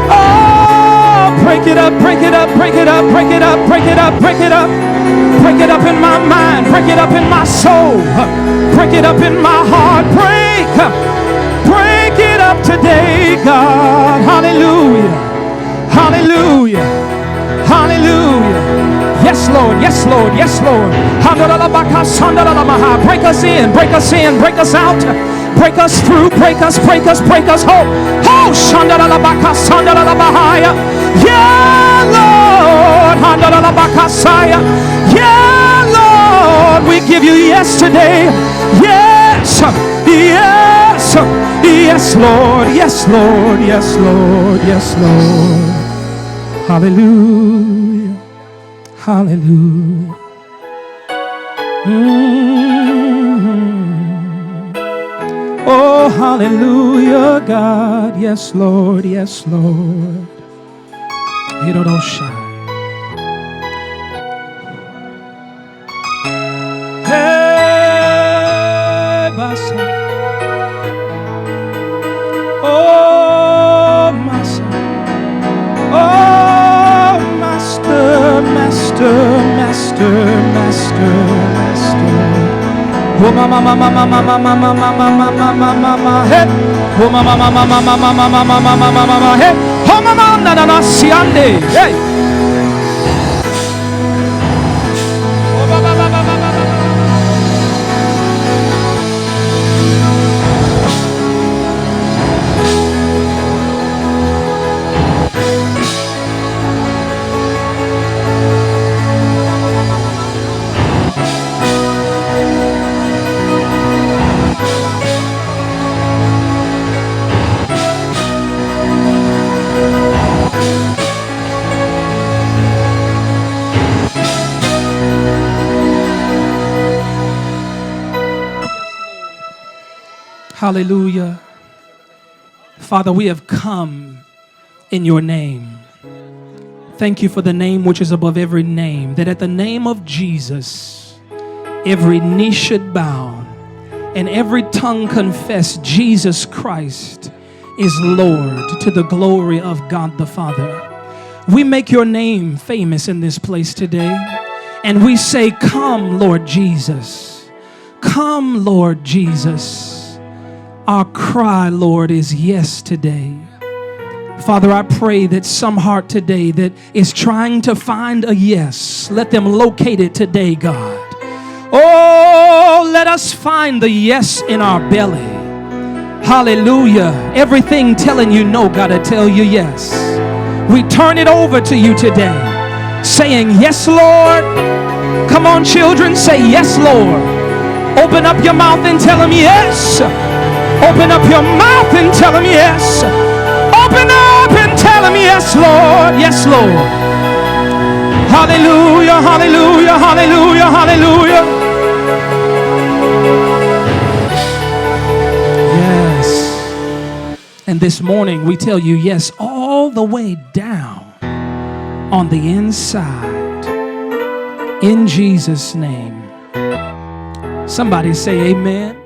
Oh, break it up, break it up, break it up, break it up, break it up, break it up. Break it up in my mind, break it up in my soul, break it up in my heart, break it up today, God. Hallelujah, hallelujah, hallelujah. Yes, Lord, yes, Lord, yes, Lord. Break us in, break us in, break us out, break us through, break us home. Oh, yeah, Lord. Yeah, Lord, we give you yes today. Yes, yes, yes, Lord, yes, Lord, yes, Lord, yes, Lord. Hallelujah, hallelujah. Oh, hallelujah, God. Yes, Lord, yes, Lord. You don't shine. Hey, Basa. Oh, Master. Oh, Master, Master, Master, Master, Master. Oh, mama, mama, mama, mama, mama, mama, mama, mama, hey. Oh, mama, mama, mama, mama, mama, mama, mama, hey. Oh, mama, na na na, siande, hey. Oh, mama, mama, mama, mama. Hallelujah. Father, we have come in your name. Thank you for the name which is above every name, that at the name of Jesus, every knee should bow and every tongue confess Jesus Christ is Lord, to the glory of God the Father. We make your name famous in this place today, and we say, come, Lord Jesus. Come, Lord Jesus. Our cry, Lord, is yes today. Father, I pray that some heart today that is trying to find a yes, let them locate it today, God. Oh, let us find the yes in our belly. Hallelujah. Everything telling you no, gotta tell you yes. We turn it over to you today, saying, yes, Lord. Come on, children, say yes, Lord. Open up your mouth and tell him yes. Open up your mouth and tell him yes. Open up and tell him yes, Lord. Yes, Lord. Hallelujah, hallelujah, hallelujah, hallelujah. Yes. And this morning we tell you yes all the way down on the inside. In Jesus' name. Somebody say amen.